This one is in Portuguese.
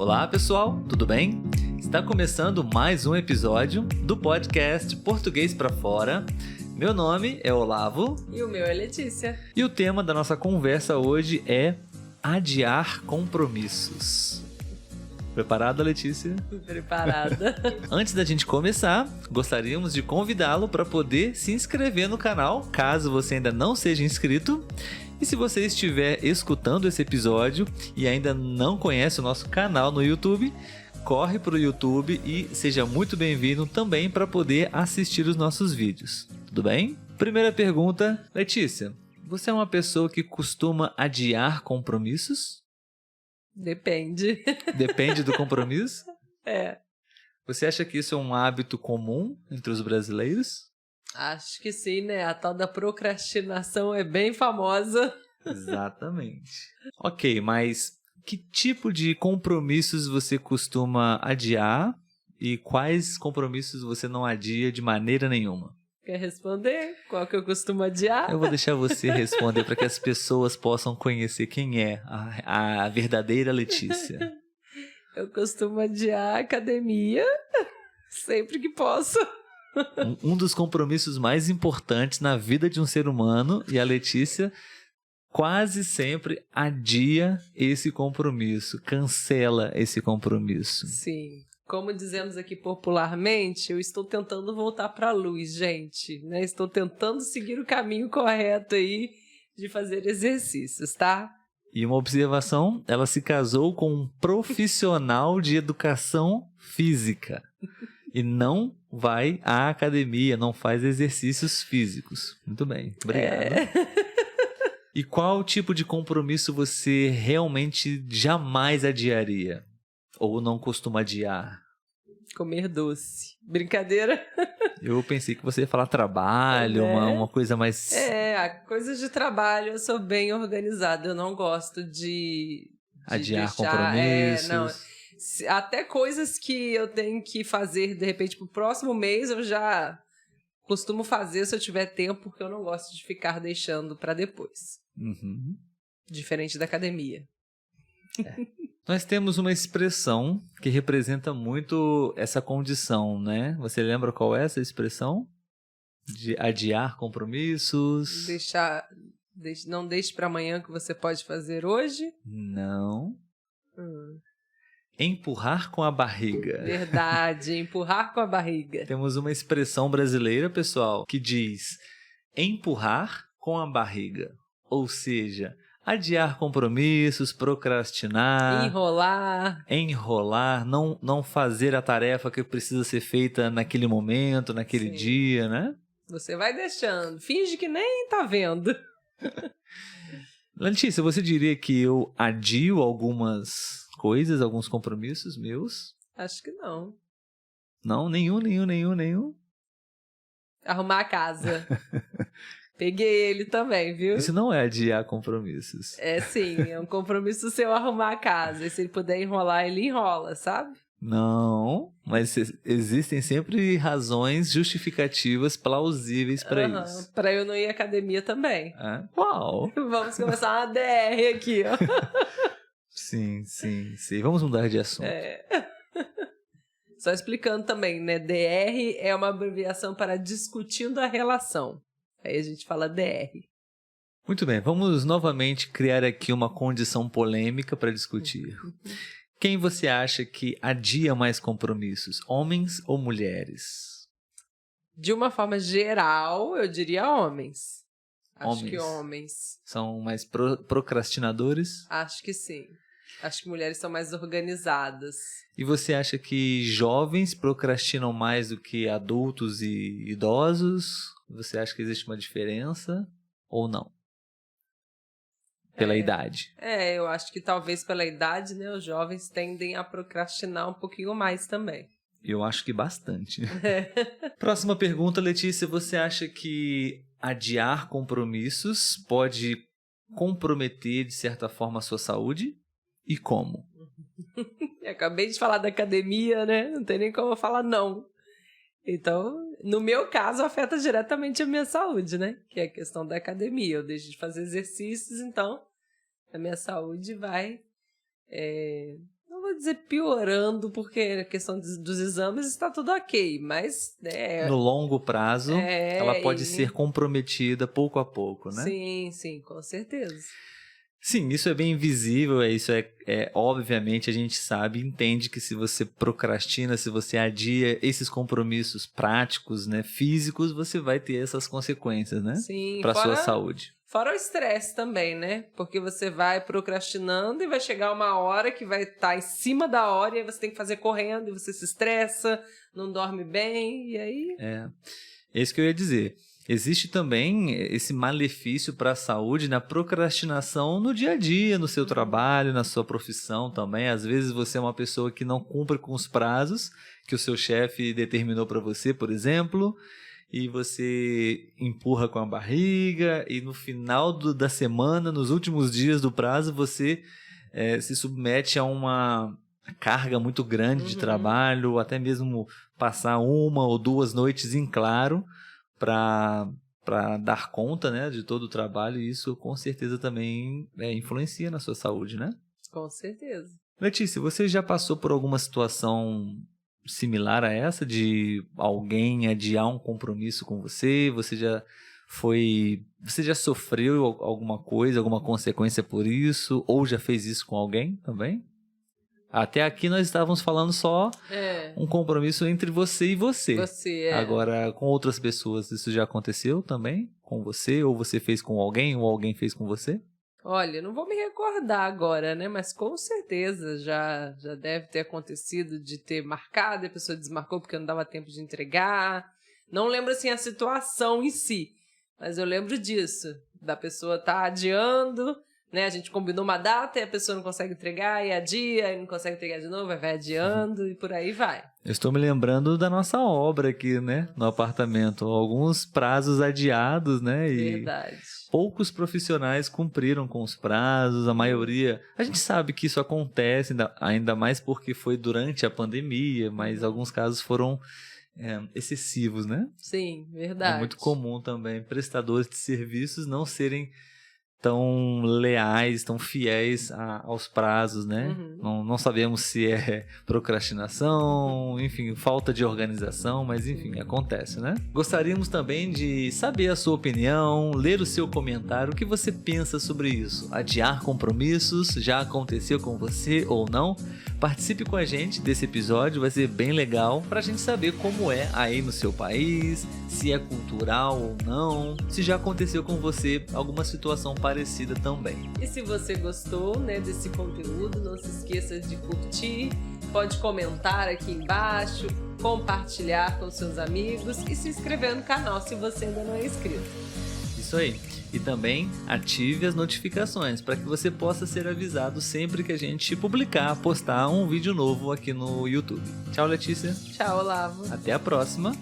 Olá pessoal, tudo bem? Está começando mais um episódio do podcast Português pra Fora. Meu nome é Olavo. E o meu é Letícia. E o tema da nossa conversa hoje é adiar compromissos. Preparada, Letícia? Preparada. Antes da gente começar, gostaríamos de convidá-lo para poder se inscrever no canal, caso você ainda não seja inscrito. E se você estiver escutando esse episódio e ainda não conhece o nosso canal no YouTube, corre para o YouTube e seja muito bem-vindo também para poder assistir os nossos vídeos. Tudo bem? Primeira pergunta, Letícia, você é uma pessoa que costuma adiar compromissos? Depende. Depende do compromisso? É. Você acha que isso é um hábito comum entre os brasileiros? Acho que sim, né? A tal da procrastinação é bem famosa. Exatamente. Ok, mas que tipo de compromissos você costuma adiar e quais compromissos você não adia de maneira nenhuma? Quer responder? Qual que eu costumo adiar? Eu vou deixar você responder para que as pessoas possam conhecer quem é a verdadeira Letícia. Eu costumo adiar a academia sempre que posso. Um dos compromissos mais importantes na vida de um ser humano, e a Letícia quase sempre adia esse compromisso, cancela esse compromisso. Sim. Como dizemos aqui popularmente, eu estou tentando voltar para a luz, gente, né? Estou tentando seguir o caminho correto aí de fazer exercícios, tá? E uma observação, ela se casou com um profissional de educação física e não vai à academia, não faz exercícios físicos. Muito bem, obrigado. E qual tipo de compromisso você realmente jamais adiaria? Ou não costuma adiar? Comer doce. Brincadeira? Eu pensei que você ia falar trabalho, uma coisa mais... Coisas de trabalho eu sou bem organizada. Eu não gosto de adiar deixar, compromissos. Até coisas que eu tenho que fazer, de repente, pro próximo mês, eu já costumo fazer se eu tiver tempo, porque eu não gosto de ficar deixando para depois. Uhum. Diferente da academia. Nós temos uma expressão que representa muito essa condição, né? Você lembra qual é essa expressão? De adiar compromissos? Não deixe para amanhã o que você pode fazer hoje? Não. Empurrar com a barriga. Verdade, empurrar com a barriga. Temos uma expressão brasileira, pessoal, que diz empurrar com a barriga. Ou seja, adiar compromissos, procrastinar, enrolar, não fazer a tarefa que precisa ser feita naquele momento, naquele dia, né? Você vai deixando, finge que nem tá vendo. Letícia, você diria que eu adio algumas coisas, alguns compromissos meus? Acho que não. Não, nenhum. Arrumar a casa. Peguei ele também, viu? Isso não é adiar compromissos. É sim, é um compromisso seu arrumar a casa. E se ele puder enrolar, ele enrola, sabe? Não, mas existem sempre razões justificativas plausíveis para isso. Para eu não ir à academia também. Uau! Vamos começar uma DR aqui, ó. Sim. Vamos mudar de assunto. Só explicando também, né? DR é uma abreviação para discutindo a relação. Aí a gente fala DR. Muito bem, vamos novamente criar aqui uma condição polêmica para discutir. Quem você acha que adia mais compromissos, homens ou mulheres? De uma forma geral, eu diria homens. Acho que homens. São mais procrastinadores? Acho que sim. Acho que mulheres são mais organizadas. E você acha que jovens procrastinam mais do que adultos e idosos? Você acha que existe uma diferença ou não? Pela idade. Eu acho que talvez pela idade, né, os jovens tendem a procrastinar um pouquinho mais também. Eu acho que bastante. Próxima pergunta, Letícia. Você acha que adiar compromissos pode comprometer, de certa forma, a sua saúde? E como? Eu acabei de falar da academia, né? Não tem nem como eu falar não. Então, no meu caso, afeta diretamente a minha saúde, né? Que é a questão da academia. Eu deixo de fazer exercícios, então a minha saúde vai... não vou vou dizer piorando, porque a questão dos exames está tudo ok, mas... né, no longo prazo, ela pode ser comprometida pouco a pouco, né? Sim, com certeza. Sim, isso é bem visível, isso obviamente a gente sabe, entende que se você procrastina, se você adia esses compromissos práticos, né, físicos, você vai ter essas consequências, né? Sim, para sua saúde. Fora o estresse também, né? Porque você vai procrastinando e vai chegar uma hora que vai estar em cima da hora e aí você tem que fazer correndo e você se estressa, não dorme bem e aí... É isso que eu ia dizer. Existe também esse malefício para a saúde na procrastinação no dia a dia, no seu trabalho, na sua profissão também. Às vezes você é uma pessoa que não cumpre com os prazos que o seu chefe determinou para você, por exemplo, e você empurra com a barriga e no final da semana, nos últimos dias do prazo, você se submete a uma carga muito grande de trabalho, até mesmo passar 1 ou 2 noites em claro para dar conta, né, de todo o trabalho, e isso com certeza também influencia na sua saúde, né? Com certeza. Letícia, você já passou por alguma situação similar a essa, de alguém adiar um compromisso com você? Você já sofreu alguma coisa, alguma consequência por isso? Ou já fez isso com alguém também? Até aqui nós estávamos falando só um compromisso entre você e você. Agora, com outras pessoas, isso já aconteceu também com você? Ou você fez com alguém, ou alguém fez com você? Olha, não vou me recordar agora, né? Mas com certeza já deve ter acontecido de ter marcado e a pessoa desmarcou porque não dava tempo de entregar. Não lembro, assim, a situação em si, mas eu lembro disso. Da pessoa estar adiando, né? A gente combinou uma data e a pessoa não consegue entregar e adia, e não consegue entregar de novo, vai adiando e por aí vai. Eu estou me lembrando da nossa obra aqui, né? No apartamento. Alguns prazos adiados, né? Verdade. Poucos profissionais cumpriram com os prazos, a maioria... A gente sabe que isso acontece, ainda mais porque foi durante a pandemia, mas alguns casos foram excessivos, né? Sim, verdade. É muito comum também prestadores de serviços não serem tão leais, tão fiéis aos prazos, né? Não sabemos se é procrastinação, enfim, falta de organização, mas enfim, acontece, né? Gostaríamos também de saber a sua opinião, ler o seu comentário, o que você pensa sobre isso? Adiar compromissos, já aconteceu com você ou não? Participe com a gente desse episódio, vai ser bem legal pra gente saber como é aí no seu país, se é cultural ou não, se já aconteceu com você alguma situação parecida também. E se você gostou, né, desse conteúdo, não se esqueça de curtir, pode comentar aqui embaixo, compartilhar com seus amigos e se inscrever no canal se você ainda não é inscrito. Isso aí. E também ative as notificações para que você possa ser avisado sempre que a gente postar um vídeo novo aqui no YouTube. Tchau, Letícia. Tchau, Olavo. Até a próxima.